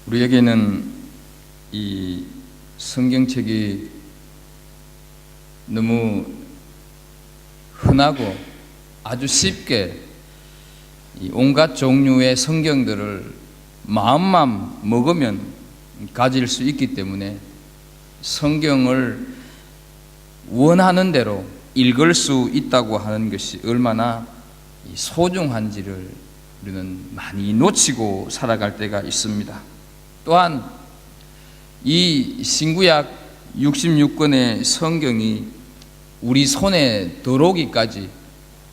우리에게는 이 성경책이 너무 흔하고 아주 쉽게 온갖 종류의 성경들을 마음만 먹으면 가질 수 있기 때문에 성경을 원하는 대로 읽을 수 있다고 하는 것이 얼마나 소중한지를 우리는 많이 놓치고 살아갈 때가 있습니다. 또한 이 신구약 66권의 성경이 우리 손에 들어오기까지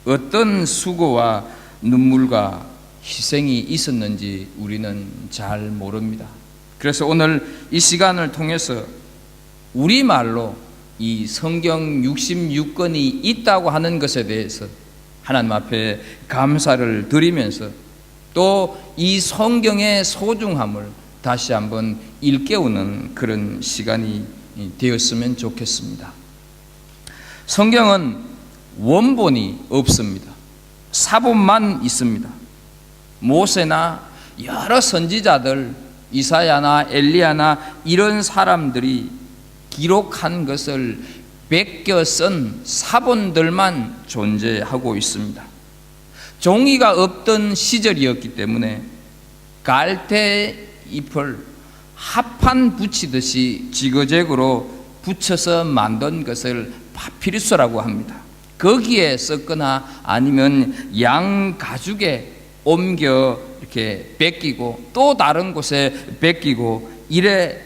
어떤 수고와 눈물과 희생이 있었는지 우리는 잘 모릅니다. 그래서 오늘 이 시간을 통해서 우리말로 이 성경 66권이 있다고 하는 것에 대해서 하나님 앞에 감사를 드리면서 또 이 성경의 소중함을 다시 한번 일깨우는 그런 시간이 되었으면 좋겠습니다. 성경은 원본이 없습니다. 사본만 있습니다. 모세나 여러 선지자들, 이사야나 엘리야나 이런 사람들이 기록한 것을 베껴 쓴 사본들만 존재하고 있습니다. 종이가 없던 시절이었기 때문에 갈대 잎을 합판 붙이듯이 지그재그로 붙여서 만든 것을 파피루스라고 합니다. 거기에 썼거나 아니면 양 가죽에 옮겨 이렇게 베끼고 또 다른 곳에 베끼고 이래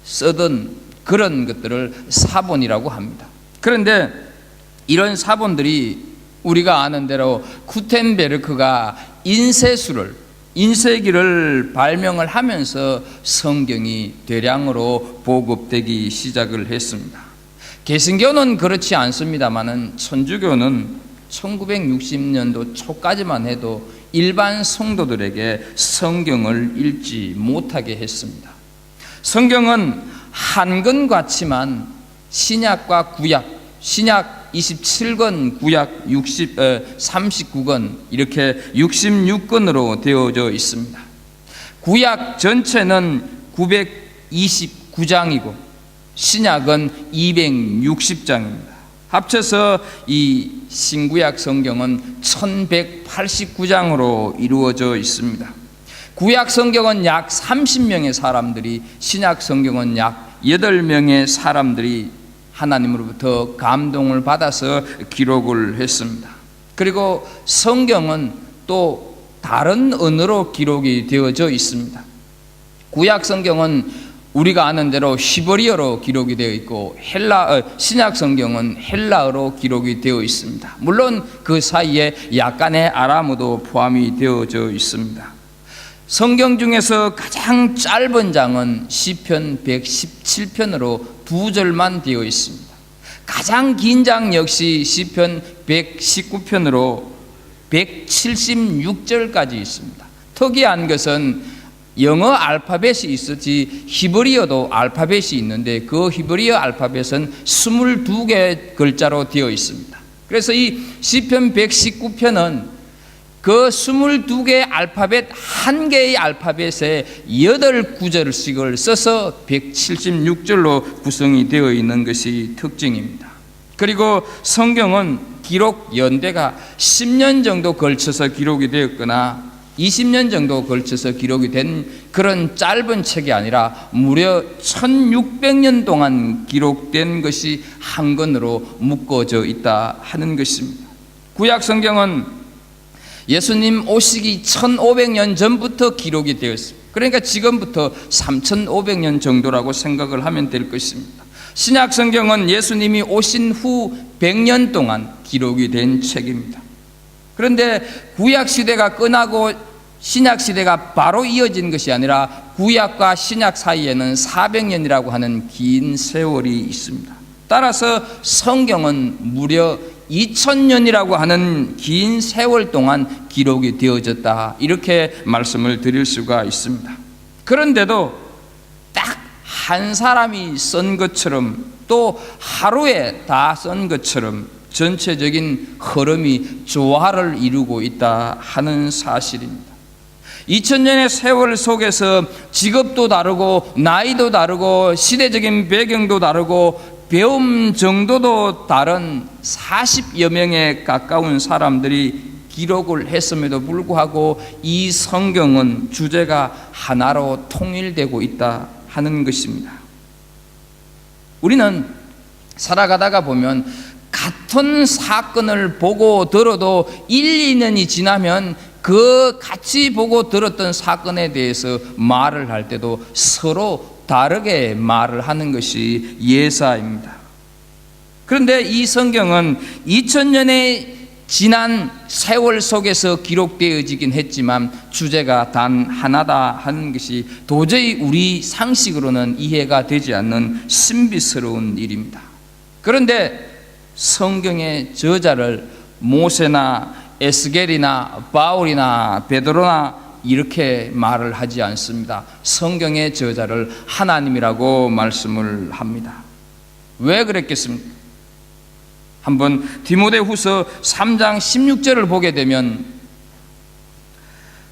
쓰던 그런 것들을 사본이라고 합니다. 그런데 이런 사본들이 우리가 아는 대로 구텐베르크가 인쇄기를 발명을 하면서 성경이 대량으로 보급되기 시작을 했습니다. 개신교는 그렇지 않습니다만은 천주교는 1960년도 초까지만 해도 일반 성도들에게 성경을 읽지 못하게 했습니다. 성경은 한권 같지만 신약과 구약, 신약 27권, 구약 39권 이렇게 66권으로 되어져 있습니다. 구약 전체는 929장이고 신약은 260장입니다. 합쳐서 이 신구약 성경은 1189장으로 이루어져 있습니다. 구약 성경은 약 30명의 사람들이, 신약 성경은 약 8명의 사람들이 하나님으로부터 감동을 받아서 기록을 했습니다. 그리고 성경은 또 다른 언어로 기록이 되어져 있습니다. 구약 성경은 우리가 아는 대로 히브리어로 기록이 되어 있고 신약 성경은 헬라어로 기록이 되어 있습니다. 물론 그 사이에 약간의 아람어도 포함이 되어져 있습니다. 성경 중에서 가장 짧은 장은 시편 117편으로 2절만 되어 있습니다. 가장 긴 장 역시 시편 119편으로 176절까지 있습니다. 특이한 것은 영어 알파벳이 있었지 히브리어도 알파벳이 있는데 그 히브리어 알파벳은 22개 글자로 되어 있습니다. 그래서 이 시편 119편은 그 22개의 알파벳 한 개의 알파벳에 8구절씩을 써서 176절로 구성이 되어 있는 것이 특징입니다. 그리고 성경은 기록 연대가 10년 정도 걸쳐서 기록이 되었거나 20년 정도 걸쳐서 기록이 된 그런 짧은 책이 아니라 무려 1600년 동안 기록된 것이 한 권으로 묶어져 있다 하는 것입니다. 구약 성경은 예수님 오시기 1500년 전부터 기록이 되었습니다. 그러니까 지금부터 3500년 정도라고 생각을 하면 될 것입니다. 신약 성경은 예수님이 오신 후 100년 동안 기록이 된 책입니다. 그런데 구약 시대가 끝나고 신약 시대가 바로 이어진 것이 아니라 구약과 신약 사이에는 400년이라고 하는 긴 세월이 있습니다. 따라서 성경은 무려 2000년이라고 하는 긴 세월 동안 기록이 되어졌다, 이렇게 말씀을 드릴 수가 있습니다. 그런데도 딱 한 사람이 쓴 것처럼 또 하루에 다 쓴 것처럼 전체적인 흐름이 조화를 이루고 있다 하는 사실입니다. 2000년의 세월 속에서 직업도 다르고 나이도 다르고 시대적인 배경도 다르고 배움 정도도 다른 40여 명에 가까운 사람들이 기록을 했음에도 불구하고 이 성경은 주제가 하나로 통일되고 있다 하는 것입니다. 우리는 살아가다가 보면 같은 사건을 보고 들어도 1, 2년이 지나면 그 같이 보고 들었던 사건에 대해서 말을 할 때도 서로 다르게 말을 하는 것이 예사입니다. 그런데 이 성경은 2000년의 지난 세월 속에서 기록되어지긴 했지만 주제가 단 하나다 하는 것이 도저히 우리 상식으로는 이해가 되지 않는 신비스러운 일입니다. 그런데 성경의 저자를 모세나 에스겔이나 바울이나 베드로나 이렇게 말을 하지 않습니다. 성경의 저자를 하나님이라고 말씀을 합니다. 왜 그랬겠습니까? 한번 디모데후서 3장 16절을 보게 되면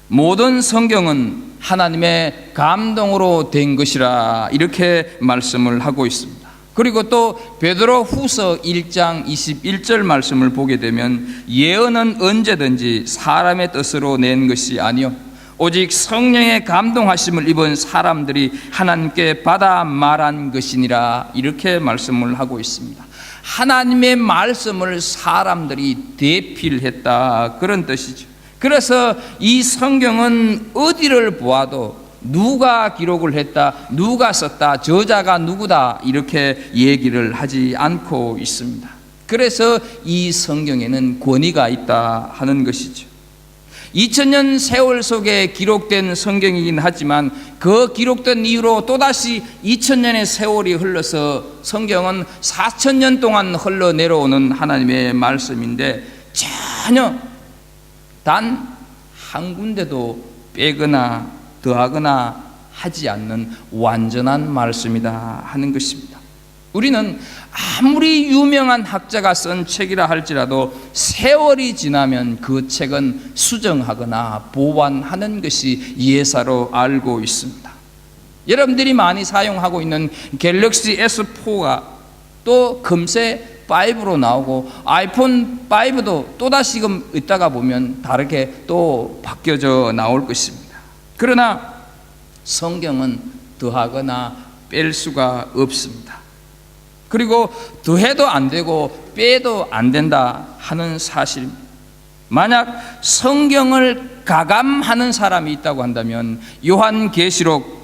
모든 성경은 하나님의 감동으로 된 것이라 이렇게 말씀을 하고 있습니다. 그리고 또 베드로후서 1장 21절 말씀을 보게 되면 예언은 언제든지 사람의 뜻으로 낸 것이 아니요 오직 성령의 감동하심을 입은 사람들이 하나님께 받아 말한 것이니라 이렇게 말씀을 하고 있습니다. 하나님의 말씀을 사람들이 대필했다 그런 뜻이죠. 그래서 이 성경은 어디를 보아도 누가 기록을 했다, 누가 썼다, 저자가 누구다 이렇게 얘기를 하지 않고 있습니다. 그래서 이 성경에는 권위가 있다 하는 것이죠. 2000년 세월 속에 기록된 성경이긴 하지만 그 기록된 이후로 또다시 2000년의 세월이 흘러서 성경은 4000년 동안 흘러내려오는 하나님의 말씀인데 전혀 단 한 군데도 빼거나 더하거나 하지 않는 완전한 말씀이다 하는 것입니다. 우리는 아무리 유명한 학자가 쓴 책이라 할지라도 세월이 지나면 그 책은 수정하거나 보완하는 것이 예사로 알고 있습니다. 여러분들이 많이 사용하고 있는 갤럭시 S4가 또 금세 5로 나오고 아이폰 5도 또다시 있다가 보면 다르게 또 바뀌어져 나올 것입니다. 그러나 성경은 더하거나 뺄 수가 없습니다. 그리고 더해도 안 되고 빼도 안 된다 하는 사실입니다. 만약 성경을 가감하는 사람이 있다고 한다면 요한계시록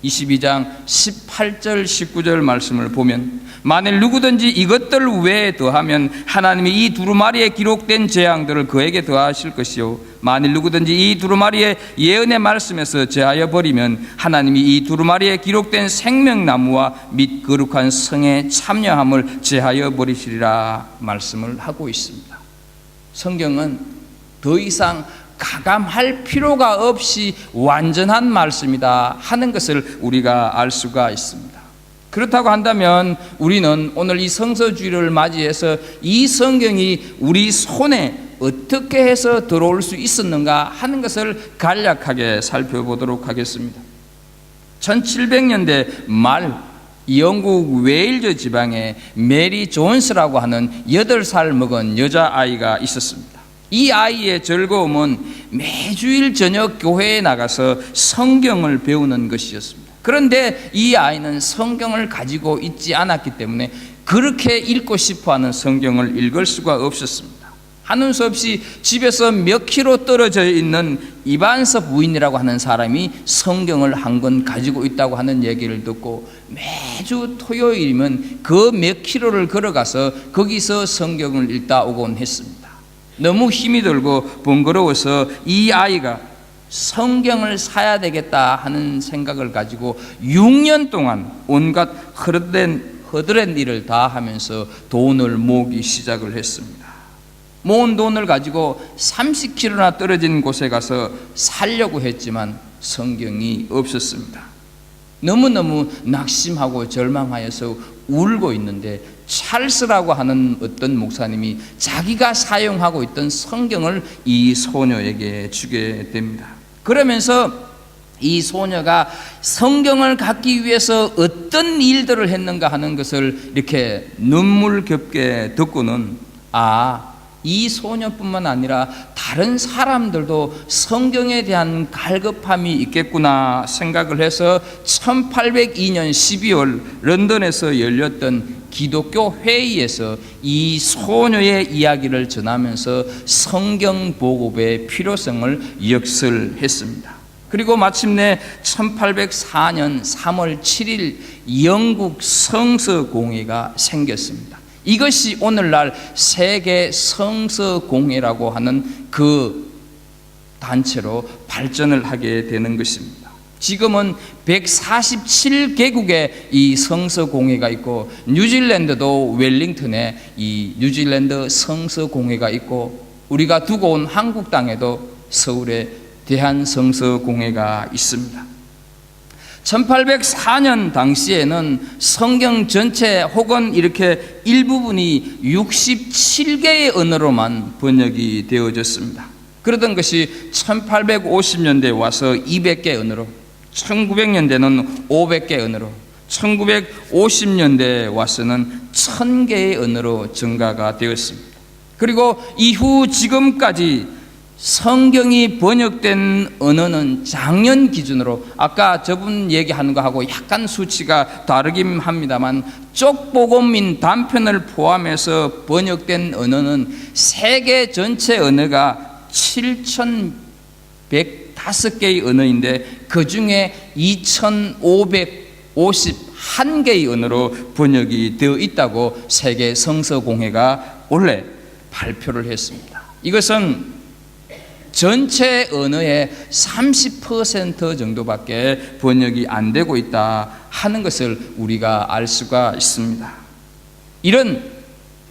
22장 18절 19절 말씀을 보면 만일 누구든지 이것들 외에 더하면 하나님이 이 두루마리에 기록된 재앙들을 그에게 더하실 것이요 만일 누구든지 이 두루마리의 예언의 말씀에서 제하여 버리면 하나님이 이 두루마리에 기록된 생명나무와 및 거룩한 성에 참여함을 제하여 버리시리라 말씀을 하고 있습니다. 성경은 더 이상 가감할 필요가 없이 완전한 말씀이다 하는 것을 우리가 알 수가 있습니다. 그렇다고 한다면 우리는 오늘 이 성서주의를 맞이해서 이 성경이 우리 손에 어떻게 해서 들어올 수 있었는가 하는 것을 간략하게 살펴보도록 하겠습니다. 1700년대 말 영국 웨일즈 지방에 메리 존스라고 하는 8살 먹은 여자아이가 있었습니다. 이 아이의 즐거움은 매주일 저녁 교회에 나가서 성경을 배우는 것이었습니다. 그런데 이 아이는 성경을 가지고 있지 않았기 때문에 그렇게 읽고 싶어하는 성경을 읽을 수가 없었습니다. 하는 수 없이 집에서 몇 킬로 떨어져 있는 이반서 부인이라고 하는 사람이 성경을 한 권 가지고 있다고 하는 얘기를 듣고 매주 토요일이면 그 몇 킬로를 걸어가서 거기서 성경을 읽다 오곤 했습니다. 너무 힘이 들고 번거로워서 이 아이가 성경을 사야 되겠다 하는 생각을 가지고 6년 동안 온갖 허드렛 일을 다 하면서 돈을 모으기 시작을 했습니다. 모은 돈을 가지고 30km나 떨어진 곳에 가서 살려고 했지만 성경이 없었습니다. 너무너무 낙심하고 절망하여서 울고 있는데 찰스라고 하는 어떤 목사님이 자기가 사용하고 있던 성경을 이 소녀에게 주게 됩니다. 그러면서 이 소녀가 성경을 갖기 위해서 어떤 일들을 했는가 하는 것을 이렇게 눈물겹게 듣고는 이 소녀뿐만 아니라 다른 사람들도 성경에 대한 갈급함이 있겠구나 생각을 해서 1802년 12월 런던에서 열렸던 기독교 회의에서 이 소녀의 이야기를 전하면서 성경 보급의 필요성을 역설했습니다. 그리고 마침내 1804년 3월 7일 영국 성서공회가 생겼습니다. 이것이 오늘날 세계 성서공회라고 하는 그 단체로 발전을 하게 되는 것입니다. 지금은 147개국의 이 성서공회가 있고, 뉴질랜드도 웰링턴에 이 뉴질랜드 성서공회가 있고, 우리가 두고 온 한국 땅에도 서울에 대한성서공회가 있습니다. 1804년 당시에는 성경 전체 혹은 이렇게 일부분이 67개의 언어로만 번역이 되어졌습니다. 그러던 것이 1850년대에 와서 200개 언어로, 1900년대는 500개 언어로, 1950년대에 와서는 1000개의 언어로 증가가 되었습니다. 그리고 이후 지금까지 성경이 번역된 언어는 작년 기준으로, 아까 저분 얘기하는 거하고 약간 수치가 다르긴 합니다만, 쪽복음민 단편을 포함해서 번역된 언어는 세계 전체 언어가 7105개의 언어인데, 그 중에 2551개의 언어로 번역이 되어 있다고 세계 성서공회가 원래 발표를 했습니다. 이것은 전체 언어의 30% 정도밖에 번역이 안 되고 있다 하는 것을 우리가 알 수가 있습니다. 이런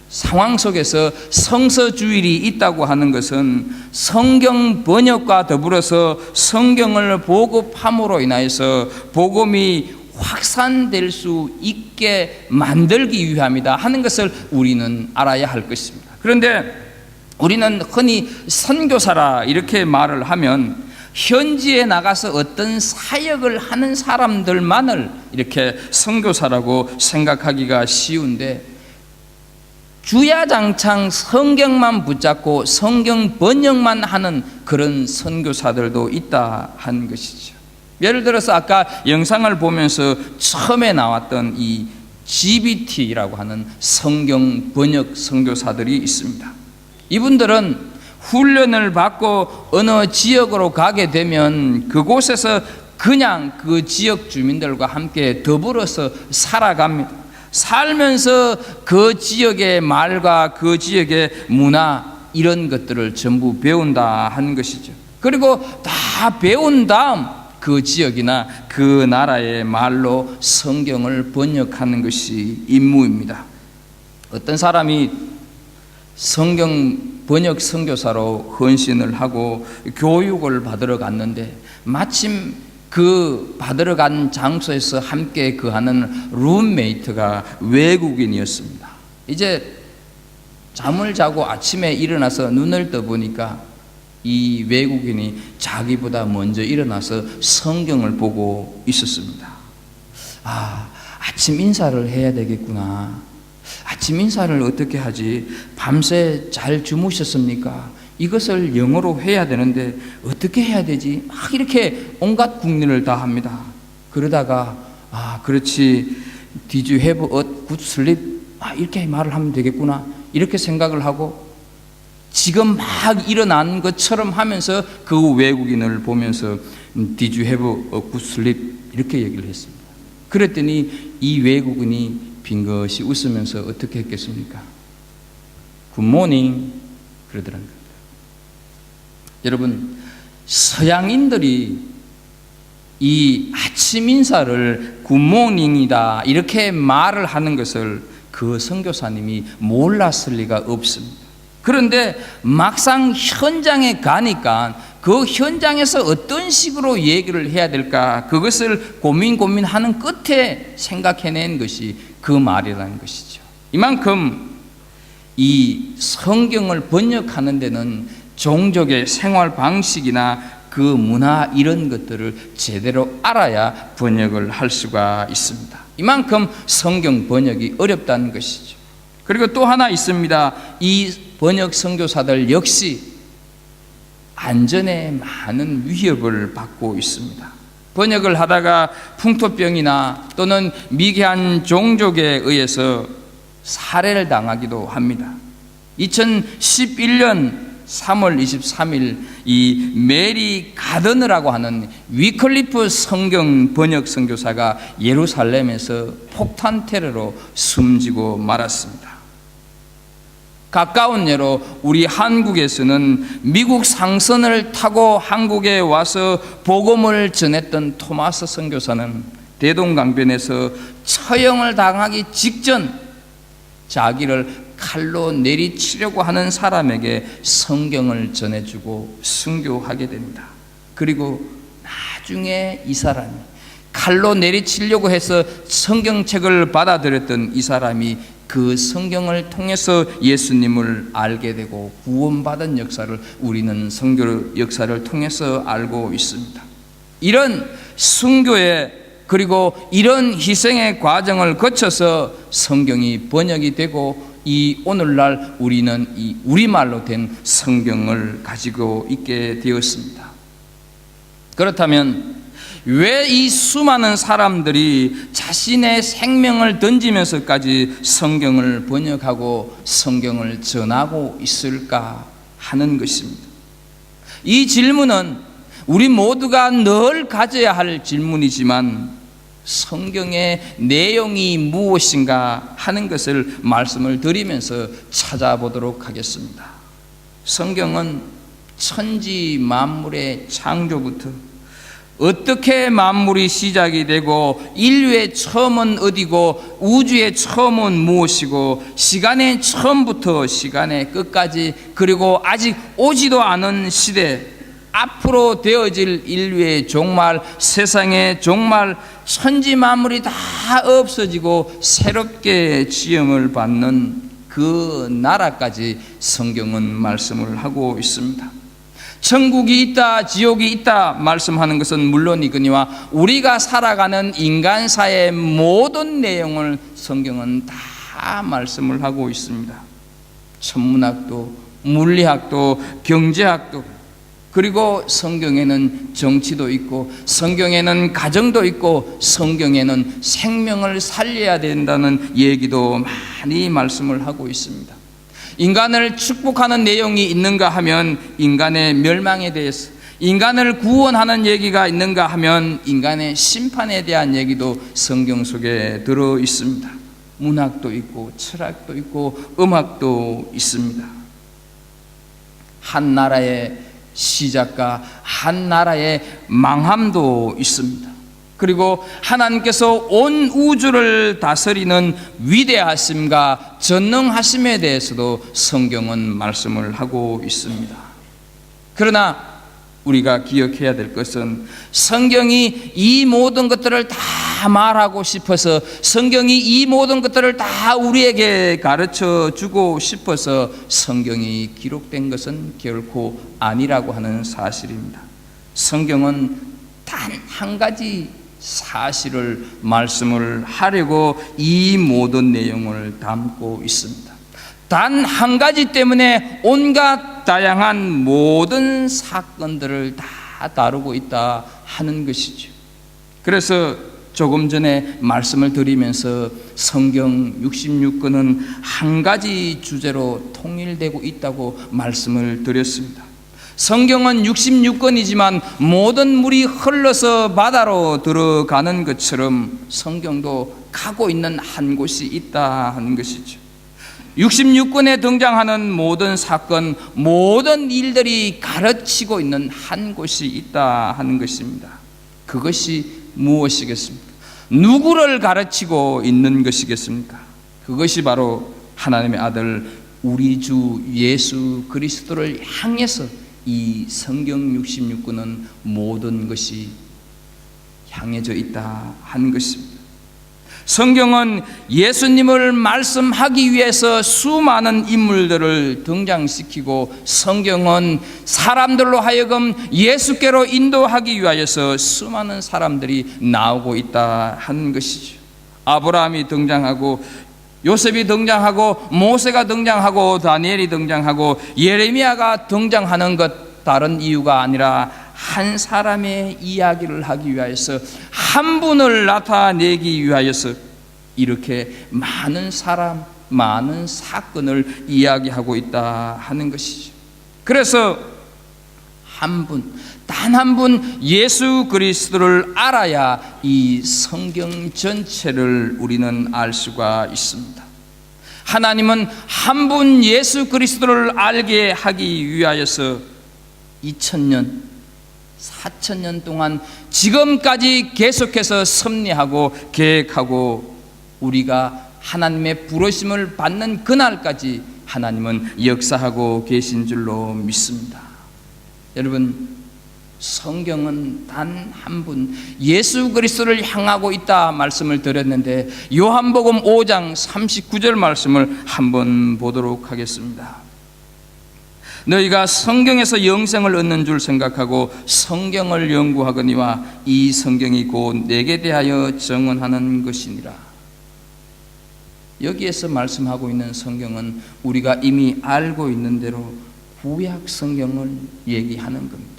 상황 속에서 성서주일이 있다고 하는 것은 성경 번역과 더불어서 성경을 보급함으로 인하여서 복음이 확산될 수 있게 만들기 위함이다 하는 것을 우리는 알아야 할 것입니다. 그런데 우리는 흔히 선교사라 이렇게 말을 하면 현지에 나가서 어떤 사역을 하는 사람들만을 이렇게 선교사라고 생각하기가 쉬운데, 주야장창 성경만 붙잡고 성경 번역만 하는 그런 선교사들도 있다 하는 것이죠. 예를 들어서 아까 영상을 보면서 처음에 나왔던 이 GBT라고 하는 성경 번역 선교사들이 있습니다. 이분들은 훈련을 받고 어느 지역으로 가게 되면 그곳에서 그냥 그 지역 주민들과 함께 더불어서 살아갑니다. 살면서 그 지역의 말과 그 지역의 문화, 이런 것들을 전부 배운다 하는 것이죠. 그리고 다 배운 다음 그 지역이나 그 나라의 말로 성경을 번역하는 것이 임무입니다. 어떤 사람이 성경 번역 선교사로 헌신을 하고 교육을 받으러 갔는데, 마침 그 받으러 간 장소에서 함께 거하는 룸메이트가 외국인이었습니다. 이제 잠을 자고 아침에 일어나서 눈을 떠보니까 이 외국인이 자기보다 먼저 일어나서 성경을 보고 있었습니다. 아침 인사를 해야 되겠구나. 아침 인사를 어떻게 하지? 밤새 잘 주무셨습니까? 이것을 영어로 해야 되는데 어떻게 해야 되지? 막 이렇게 온갖 궁리를 다 합니다. 그러다가 그렇지, Did you have a good sleep? 이렇게 말을 하면 되겠구나, 이렇게 생각을 하고 지금 막 일어난 것처럼 하면서 그 외국인을 보면서 Did you have a good sleep? 이렇게 얘기를 했습니다. 그랬더니 이 외국인이 빙긋이 웃으면서 어떻게 했겠습니까? 굿모닝 그러더라고요. 여러분, 서양인들이 이 아침 인사를 굿모닝이다 이렇게 말을 하는 것을 그 선교사님이 몰랐을 리가 없습니다. 그런데 막상 현장에 가니까 그 현장에서 어떤 식으로 얘기를 해야 될까, 그것을 고민하는 끝에 생각해낸 것이 그 말이라는 것이죠. 이만큼 이 성경을 번역하는 데는 종족의 생활 방식이나 그 문화 이런 것들을 제대로 알아야 번역을 할 수가 있습니다. 이만큼 성경 번역이 어렵다는 것이죠. 그리고 또 하나 있습니다. 이 번역 선교사들 역시 안전에 많은 위협을 받고 있습니다. 번역을 하다가 풍토병이나 또는 미개한 종족에 의해서 살해를 당하기도 합니다. 2011년 3월 23일 이 메리 가더너라고 하는 위클리프 성경 번역 선교사가 예루살렘에서 폭탄 테러로 숨지고 말았습니다. 가까운 예로 우리 한국에서는 미국 상선을 타고 한국에 와서 복음을 전했던 토마스 선교사는 대동강변에서 처형을 당하기 직전 자기를 칼로 내리치려고 하는 사람에게 성경을 전해주고 순교하게 됩니다. 그리고 나중에 이 사람이 칼로 내리치려고 해서 성경책을 받아들였던 이 사람이 그 성경을 통해서 예수님을 알게 되고 구원받은 역사를 우리는 선교 역사를 통해서 알고 있습니다. 이런 순교의 그리고 이런 희생의 과정을 거쳐서 성경이 번역이 되고 이 오늘날 우리는 이 우리말로 된 성경을 가지고 있게 되었습니다. 그렇다면 왜 이 수많은 사람들이 자신의 생명을 던지면서까지 성경을 번역하고 성경을 전하고 있을까 하는 것입니다. 이 질문은 우리 모두가 늘 가져야 할 질문이지만 성경의 내용이 무엇인가 하는 것을 말씀을 드리면서 찾아보도록 하겠습니다. 성경은 천지 만물의 창조부터 어떻게 만물이 시작이 되고 인류의 처음은 어디고 우주의 처음은 무엇이고 시간의 처음부터 시간의 끝까지 그리고 아직 오지도 않은 시대 앞으로 되어질 인류의 종말 세상의 종말 천지 만물이 다 없어지고 새롭게 지음을 받는 그 나라까지 성경은 말씀을 하고 있습니다. 천국이 있다 지옥이 있다 말씀하는 것은 물론이거니와 우리가 살아가는 인간사의 모든 내용을 성경은 다 말씀을 하고 있습니다. 천문학도 물리학도 경제학도 그리고 성경에는 정치도 있고 성경에는 가정도 있고 성경에는 생명을 살려야 된다는 얘기도 많이 말씀을 하고 있습니다. 인간을 축복하는 내용이 있는가 하면 인간의 멸망에 대해서, 인간을 구원하는 얘기가 있는가 하면 인간의 심판에 대한 얘기도 성경 속에 들어 있습니다. 문학도 있고 철학도 있고 음악도 있습니다. 한 나라의 시작과 한 나라의 망함도 있습니다. 그리고 하나님께서 온 우주를 다스리는 위대하심과 전능하심에 대해서도 성경은 말씀을 하고 있습니다. 그러나 우리가 기억해야 될 것은 성경이 이 모든 것들을 다 말하고 싶어서 성경이 이 모든 것들을 다 우리에게 가르쳐 주고 싶어서 성경이 기록된 것은 결코 아니라고 하는 사실입니다. 성경은 단 한 가지 사실을 말씀을 하려고 이 모든 내용을 담고 있습니다. 단 한 가지 때문에 온갖 다양한 모든 사건들을 다 다루고 있다 하는 것이죠. 그래서 조금 전에 말씀을 드리면서 성경 66권은 한 가지 주제로 통일되고 있다고 말씀을 드렸습니다. 성경은 66권이지만 모든 물이 흘러서 바다로 들어가는 것처럼 성경도 가고 있는 한 곳이 있다 하는 것이죠. 66권에 등장하는 모든 사건, 모든 일들이 가르치고 있는 한 곳이 있다 하는 것입니다. 그것이 무엇이겠습니까? 누구를 가르치고 있는 것이겠습니까? 그것이 바로 하나님의 아들 우리 주 예수 그리스도를 향해서 이 성경 66권은 모든 것이 향해져 있다 하는 것입니다. 성경은 예수님을 말씀하기 위해서 수많은 인물들을 등장시키고 성경은 사람들로 하여금 예수께로 인도하기 위하여서 수많은 사람들이 나오고 있다 하는 것이죠. 아브라함이 등장하고 요셉이 등장하고 모세가 등장하고 다니엘이 등장하고 예레미야가 등장하는 것 다른 이유가 아니라 한 사람의 이야기를 하기 위하여서 한 분을 나타내기 위하여서 이렇게 많은 사람, 많은 사건을 이야기하고 있다 하는 것이죠. 그래서 한 분, 단 한 분 예수 그리스도를 알아야 이 성경 전체를 우리는 알 수가 있습니다. 하나님은 한 분 예수 그리스도를 알게 하기 위하여서 2000년, 4000년 동안 지금까지 계속해서 섭리하고 계획하고 우리가 하나님의 부르심을 받는 그날까지 하나님은 역사하고 계신 줄로 믿습니다. 여러분, 성경은 단 한 분 예수 그리스도를 향하고 있다 말씀을 드렸는데 요한복음 5장 39절 말씀을 한번 보도록 하겠습니다. 너희가 성경에서 영생을 얻는 줄 생각하고 성경을 연구하거니와 이 성경이 곧 내게 대하여 증언하는 것이니라. 여기에서 말씀하고 있는 성경은 우리가 이미 알고 있는 대로 구약 성경을 얘기하는 겁니다.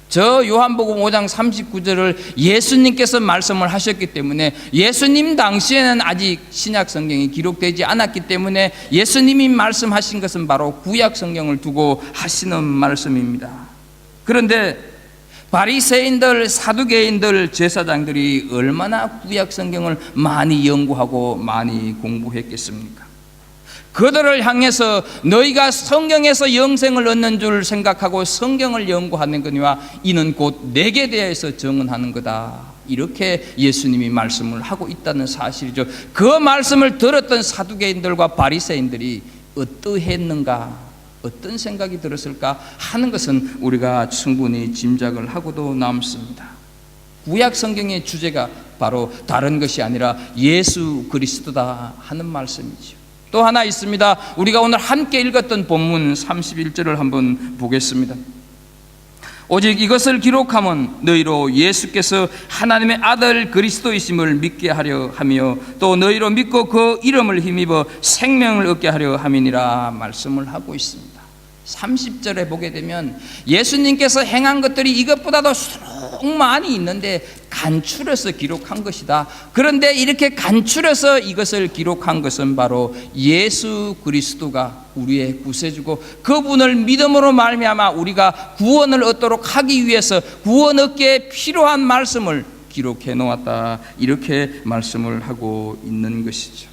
저 요한복음 5장 39절을 예수님께서 말씀을 하셨기 때문에 예수님 당시에는 아직 신약 성경이 기록되지 않았기 때문에 예수님이 말씀하신 것은 바로 구약 성경을 두고 하시는 말씀입니다. 그런데 바리새인들, 사두개인들, 제사장들이 얼마나 구약 성경을 많이 연구하고 많이 공부했겠습니까? 그들을 향해서 너희가 성경에서 영생을 얻는 줄 생각하고 성경을 연구하는 거니와 이는 곧 내게 대해서 증언하는 거다, 이렇게 예수님이 말씀을 하고 있다는 사실이죠. 그 말씀을 들었던 사두개인들과 바리새인들이 어떠했는가, 어떤 생각이 들었을까 하는 것은 우리가 충분히 짐작을 하고도 남습니다. 구약 성경의 주제가 바로 다른 것이 아니라 예수 그리스도다 하는 말씀이죠. 또 하나 있습니다. 우리가 오늘 함께 읽었던 본문 31절을 한번 보겠습니다. 오직 이것을 기록함은 너희로 예수께서 하나님의 아들 그리스도이심을 믿게 하려 하며 또 너희로 믿고 그 이름을 힘입어 생명을 얻게 하려 함이니라 말씀을 하고 있습니다. 30절에 보게 되면 예수님께서 행한 것들이 이것보다도 수록 많이 있는데 간추려서 기록한 것이다. 그런데 이렇게 간추려서 이것을 기록한 것은 바로 예수 그리스도가 우리의 구세주고 그분을 믿음으로 말미암아 우리가 구원을 얻도록 하기 위해서 구원 얻기에 필요한 말씀을 기록해 놓았다, 이렇게 말씀을 하고 있는 것이죠.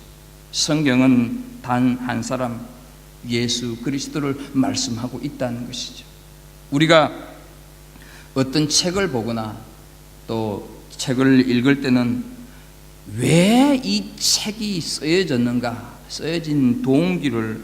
성경은 단 한 사람 예수 그리스도를 말씀하고 있다는 것이죠. 우리가 어떤 책을 보거나 또 책을 읽을 때는 왜 이 책이 쓰여졌는가, 쓰여진 동기를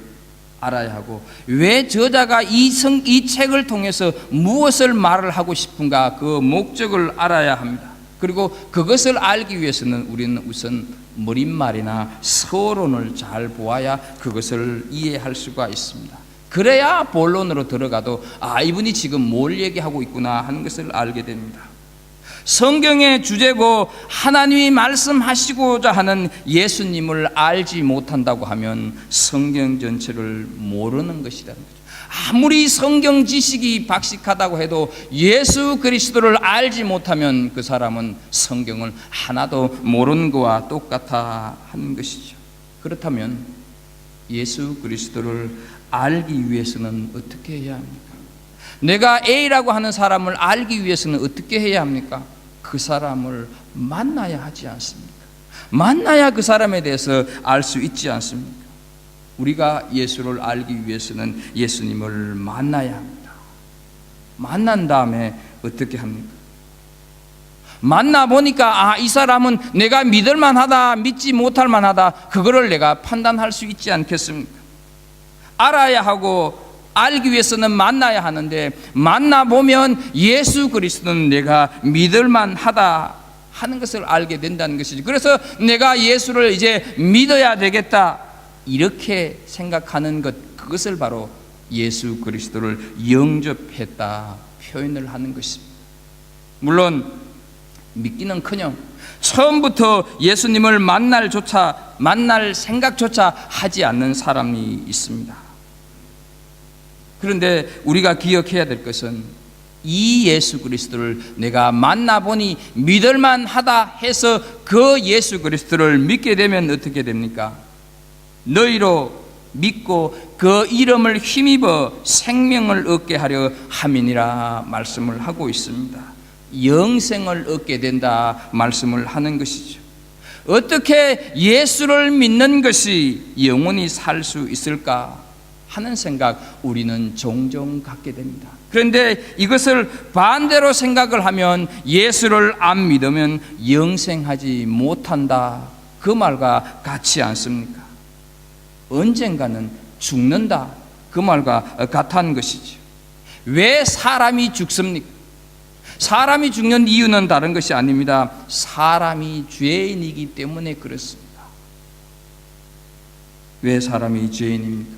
알아야 하고 왜 저자가 이 책을 통해서 무엇을 말을 하고 싶은가, 그 목적을 알아야 합니다. 그리고 그것을 알기 위해서는 우리는 우선 머릿말이나 서론을 잘 보아야 그것을 이해할 수가 있습니다. 그래야 본론으로 들어가도 이분이 지금 뭘 얘기하고 있구나 하는 것을 알게 됩니다. 성경의 주제고 하나님이 말씀하시고자 하는 예수님을 알지 못한다고 하면 성경 전체를 모르는 것이라는 거죠. 아무리 성경 지식이 박식하다고 해도 예수 그리스도를 알지 못하면 그 사람은 성경을 하나도 모르는 것과 똑같아 하는 것이죠. 그렇다면 예수 그리스도를 알기 위해서는 어떻게 해야 합니까? 내가 A라고 하는 사람을 알기 위해서는 어떻게 해야 합니까? 그 사람을 만나야 하지 않습니까? 만나야 그 사람에 대해서 알 수 있지 않습니까? 우리가 예수를 알기 위해서는 예수님을 만나야 합니다. 만난 다음에 어떻게 합니까? 만나보니까 이 사람은 내가 믿을 만하다, 믿지 못할 만하다, 그거를 내가 판단할 수 있지 않겠습니까? 알아야 하고 알기 위해서는 만나야 하는데 만나보면 예수 그리스도는 내가 믿을 만하다 하는 것을 알게 된다는 것이죠. 그래서 내가 예수를 이제 믿어야 되겠다 이렇게 생각하는 것, 그것을 바로 예수 그리스도를 영접했다 표현을 하는 것입니다. 물론 믿기는커녕 처음부터 예수님을 만날 생각조차 하지 않는 사람이 있습니다. 그런데 우리가 기억해야 될 것은 이 예수 그리스도를 내가 만나보니 믿을만하다 해서 그 예수 그리스도를 믿게 되면 어떻게 됩니까? 너희로 믿고 그 이름을 힘입어 생명을 얻게 하려 함이니라 말씀을 하고 있습니다. 영생을 얻게 된다 말씀을 하는 것이죠. 어떻게 예수를 믿는 것이 영원히 살 수 있을까 하는 생각 우리는 종종 갖게 됩니다. 그런데 이것을 반대로 생각을 하면 예수를 안 믿으면 영생하지 못한다, 그 말과 같지 않습니까? 언젠가는 죽는다, 그 말과 같은 것이죠. 왜 사람이 죽습니까? 사람이 죽는 이유는 다른 것이 아닙니다. 사람이 죄인이기 때문에 그렇습니다. 왜 사람이 죄인입니까?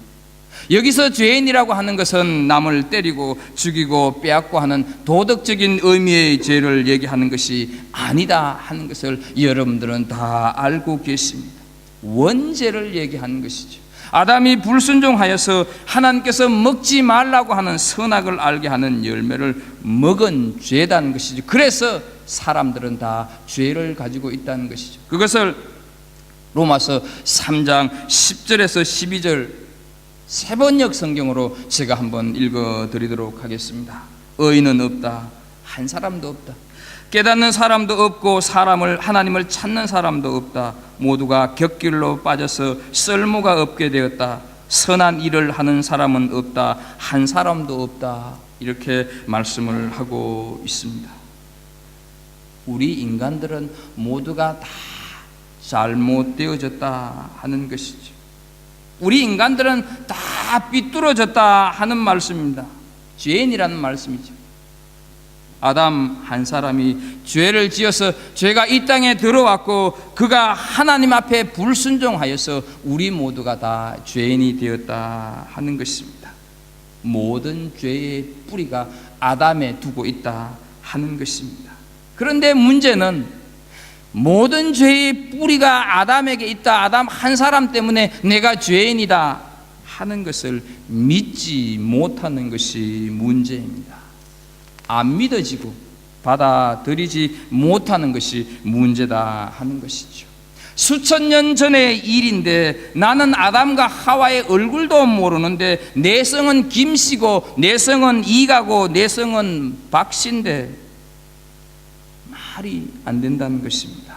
여기서 죄인이라고 하는 것은 남을 때리고 죽이고 빼앗고 하는 도덕적인 의미의 죄를 얘기하는 것이 아니다 하는 것을 여러분들은 다 알고 계십니다. 원죄를 얘기하는 것이죠. 아담이 불순종하여서 하나님께서 먹지 말라고 하는 선악을 알게 하는 열매를 먹은 죄라는 것이죠. 그래서 사람들은 다 죄를 가지고 있다는 것이죠. 그것을 로마서 3장 10절에서 12절 세번역 성경으로 제가 한번 읽어드리도록 하겠습니다. 의인은 없다, 한 사람도 없다. 깨닫는 사람도 없고 하나님을 찾는 사람도 없다. 모두가 곁길로 빠져서 쓸모가 없게 되었다. 선한 일을 하는 사람은 없다, 한 사람도 없다. 이렇게 말씀을 하고 있습니다. 우리 인간들은 모두가 다 잘못되어졌다 하는 것이죠. 우리 인간들은 다 삐뚤어졌다 하는 말씀입니다. 죄인이라는 말씀이죠. 아담 한 사람이 죄를 지어서 죄가 이 땅에 들어왔고 그가 하나님 앞에 불순종하여서 우리 모두가 다 죄인이 되었다 하는 것입니다. 모든 죄의 뿌리가 아담에 두고 있다 하는 것입니다. 그런데 문제는 모든 죄의 뿌리가 아담에게 있다, 아담 한 사람 때문에 내가 죄인이다 하는 것을 믿지 못하는 것이 문제입니다. 안 믿어지고 받아들이지 못하는 것이 문제다 하는 것이죠. 수천 년 전의 일인데 나는 아담과 하와의 얼굴도 모르는데 내 성은 김씨고 내 성은 이가고 내 성은 박씨인데 말이 안 된다는 것입니다.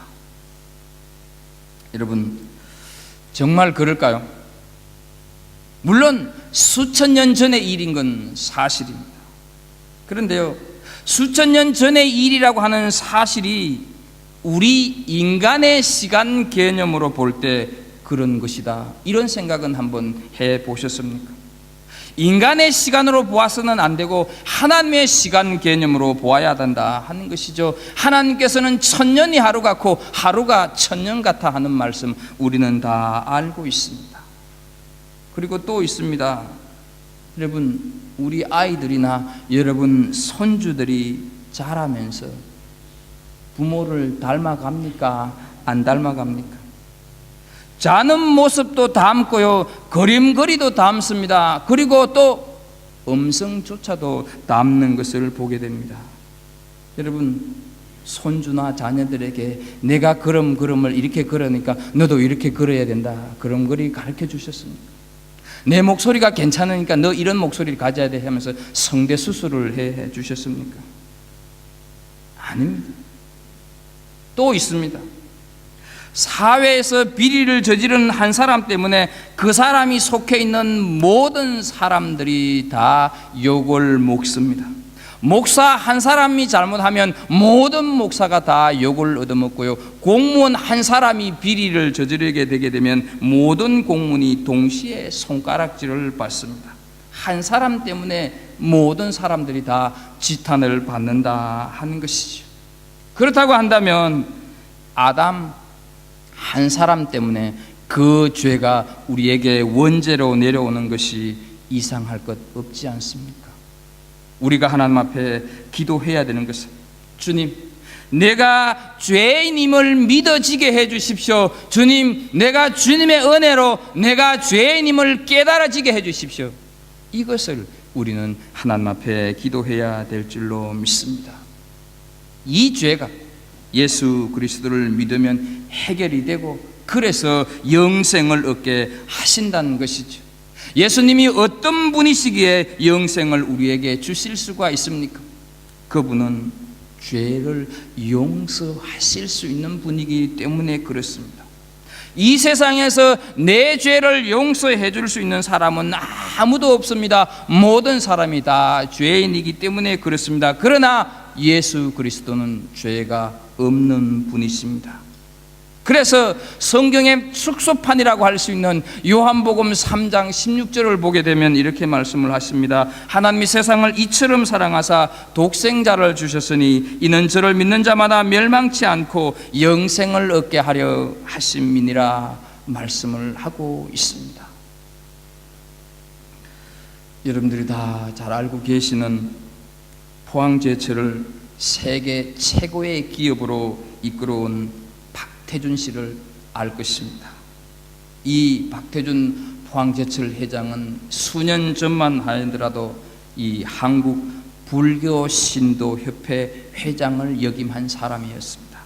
여러분, 정말 그럴까요? 물론 수천 년 전의 일인 건 사실입니다. 그런데요, 수천 년 전의 일이라고 하는 사실이 우리 인간의 시간 개념으로 볼 때 그런 것이다, 이런 생각은 한번 해보셨습니까? 인간의 시간으로 보아서는 안 되고 하나님의 시간 개념으로 보아야 된다 하는 것이죠. 하나님께서는 천년이 하루 같고 하루가 천년 같아 하는 말씀 우리는 다 알고 있습니다. 그리고 또 있습니다. 여러분, 우리 아이들이나 여러분 손주들이 자라면서 부모를 닮아갑니까? 안 닮아갑니까? 자는 모습도 닮고요, 그림거리도 닮습니다. 그리고 또 음성조차도 닮는 것을 보게 됩니다. 여러분, 손주나 자녀들에게 내가 그림을 이렇게 그러니까 너도 이렇게 그려야 된다, 그림그리 가르쳐 주셨습니까? 내 목소리가 괜찮으니까 너 이런 목소리를 가져야 돼 하면서 성대 수술을 해 주셨습니까? 아닙니다. 또 있습니다. 사회에서 비리를 저지른 한 사람 때문에 그 사람이 속해 있는 모든 사람들이 다 욕을 먹습니다. 목사 한 사람이 잘못하면 모든 목사가 다 욕을 얻어먹고요, 공무원 한 사람이 비리를 저지르게 되게 되면 모든 공무원이 동시에 손가락질을 받습니다. 한 사람 때문에 모든 사람들이 다 지탄을 받는다 하는 것이죠. 그렇다고 한다면 아담 한 사람 때문에 그 죄가 우리에게 원죄로 내려오는 것이 이상할 것 없지 않습니까? 우리가 하나님 앞에 기도해야 되는 것은, 주님, 내가 죄인임을 믿어지게 해 주십시오. 주님, 내가 주님의 은혜로 내가 죄인임을 깨달아지게 해 주십시오. 이것을 우리는 하나님 앞에 기도해야 될 줄로 믿습니다. 이 죄가 예수 그리스도를 믿으면 해결이 되고, 그래서 영생을 얻게 하신다는 것이죠. 예수님이 어떤 분이시기에 영생을 우리에게 주실 수가 있습니까? 그분은 죄를 용서하실 수 있는 분이기 때문에 그렇습니다. 이 세상에서 내 죄를 용서해 줄 수 있는 사람은 아무도 없습니다. 모든 사람이 다 죄인이기 때문에 그렇습니다. 그러나 예수 그리스도는 죄가 없는 분이십니다. 그래서 성경의 축소판이라고 할 수 있는 요한복음 3장 16절을 보게 되면 이렇게 말씀을 하십니다. 하나님이 세상을 이처럼 사랑하사 독생자를 주셨으니 이는 저를 믿는 자마다 멸망치 않고 영생을 얻게 하려 하심이니라 말씀을 하고 있습니다. 여러분들이 다 잘 알고 계시는 포항제철을 세계 최고의 기업으로 이끌어온 박태준 씨를 알 것입니다. 이 박태준 포항제철 회장은 수년 전만 하더라도 이 한국 불교 신도 협회 회장을 역임한 사람이었습니다.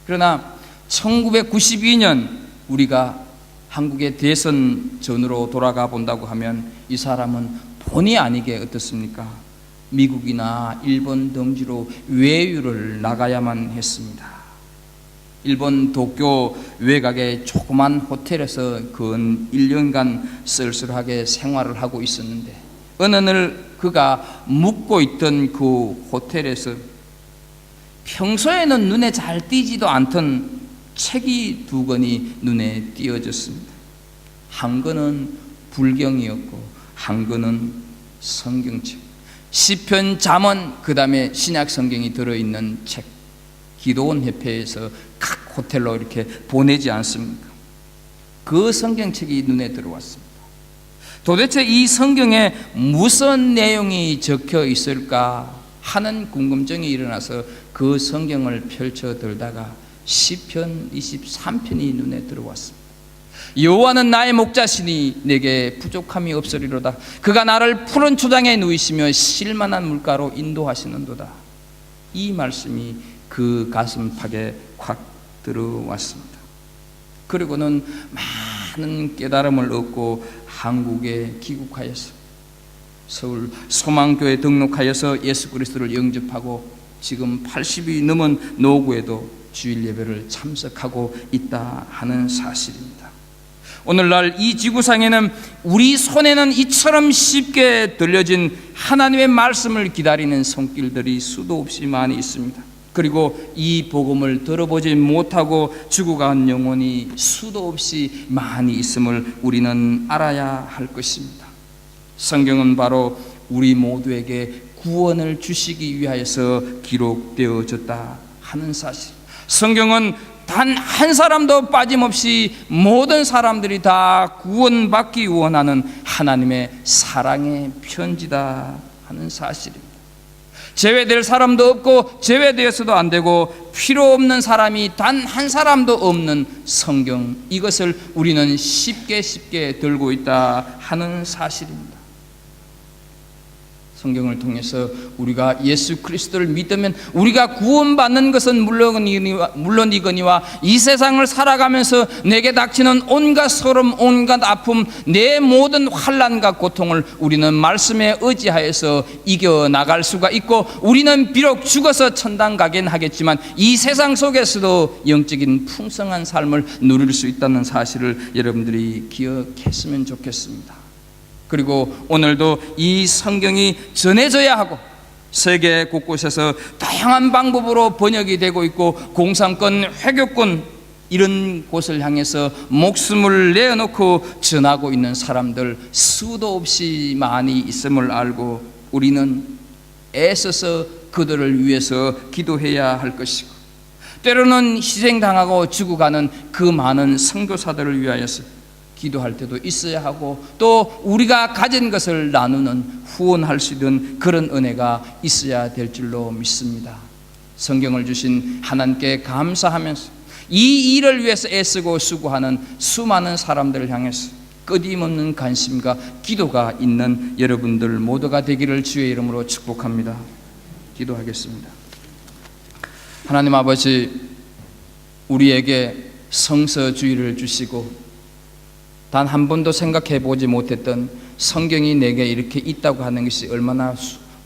그러나 1992년 우리가 한국의 대선 전으로 돌아가 본다고 하면 이 사람은 본의 아니게 어떻습니까? 미국이나 일본 등지로 외유를 나가야만 했습니다. 일본 도쿄 외곽의 조그만 호텔에서 근 1년간 쓸쓸하게 생활을 하고 있었는데, 어느 날 그가 묵고 있던 그 호텔에서 평소에는 눈에 잘 띄지도 않던 책이 2권이 눈에 띄어졌습니다. 한 권은 불경이었고 한 권은 성경책, 시편, 잠언, 그 다음에 신약 성경이 들어있는 책. 기도원 협회에서 각 호텔로 이렇게 보내지 않습니까? 그 성경책이 눈에 들어왔습니다. 도대체 이 성경에 무슨 내용이 적혀 있을까 하는 궁금증이 일어나서 그 성경을 펼쳐 들다가 시편 23편이 눈에 들어왔습니다. 여호와는 나의 목자시니 내게 부족함이 없으리로다. 그가 나를 푸른 초장에 누이시며 쉴만한 물가로 인도하시는도다. 이 말씀이 그 가슴팍에 확 들어왔습니다. 그리고는 많은 깨달음을 얻고 한국에 귀국하여서 서울 소망교회 등록하여서 예수 그리스도를 영접하고 지금 80이 넘은 노구에도 주일 예배를 참석하고 있다 하는 사실입니다. 오늘날 이 지구상에는 우리 손에는 이처럼 쉽게 들려진 하나님의 말씀을 기다리는 손길들이 수도 없이 많이 있습니다. 그리고 이 복음을 들어보지 못하고 죽어간 영혼이 수도 없이 많이 있음을 우리는 알아야 할 것입니다. 성경은 바로 우리 모두에게 구원을 주시기 위하여서 기록되어졌다 하는 사실, 성경은 단 한 사람도 빠짐없이 모든 사람들이 다 구원받기 원하는 하나님의 사랑의 편지다 하는 사실입니다. 제외될 사람도 없고 제외되어서도 안 되고 필요 없는 사람이 단 한 사람도 없는 성경, 이것을 우리는 쉽게 들고 있다 하는 사실입니다. 성경을 통해서 우리가 예수 그리스도를 믿으면 우리가 구원받는 것은 물론이거니와 이 세상을 살아가면서 내게 닥치는 온갖 소름, 온갖 아픔, 내 모든 환난과 고통을 우리는 말씀에 의지하여서 이겨나갈 수가 있고, 우리는 비록 죽어서 천당 가긴 하겠지만 이 세상 속에서도 영적인 풍성한 삶을 누릴 수 있다는 사실을 여러분들이 기억했으면 좋겠습니다. 그리고 오늘도 이 성경이 전해져야 하고 세계 곳곳에서 다양한 방법으로 번역이 되고 있고 공산권, 회교권 이런 곳을 향해서 목숨을 내어놓고 전하고 있는 사람들 수도 없이 많이 있음을 알고 우리는 애써서 그들을 위해서 기도해야 할 것이고, 때로는 희생당하고 죽어가는 그 많은 선교사들을 위하여서 기도할 때도 있어야 하고, 또 우리가 가진 것을 나누는 후원할 수 있는 그런 은혜가 있어야 될 줄로 믿습니다. 성경을 주신 하나님께 감사하면서 이 일을 위해서 애쓰고 수고하는 수많은 사람들을 향해서 끊임없는 관심과 기도가 있는 여러분들 모두가 되기를 주의 이름으로 축복합니다. 기도하겠습니다. 하나님 아버지, 우리에게 성서주의를 주시고 단 한 번도 생각해 보지 못했던 성경이 내게 이렇게 있다고 하는 것이 얼마나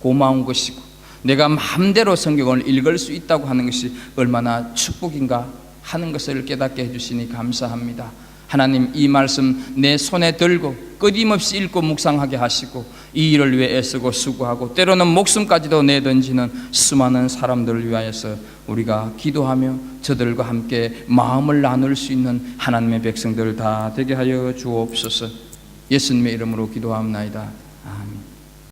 고마운 것이고, 내가 마음대로 성경을 읽을 수 있다고 하는 것이 얼마나 축복인가 하는 것을 깨닫게 해주시니 감사합니다. 하나님, 이 말씀 내 손에 들고 끊임없이 읽고 묵상하게 하시고, 이 일을 위해 애쓰고 수고하고 때로는 목숨까지도 내던지는 수많은 사람들을 위하여서 우리가 기도하며 저들과 함께 마음을 나눌 수 있는 하나님의 백성들 다 되게 하여 주옵소서. 예수님의 이름으로 기도합나이다. 아멘.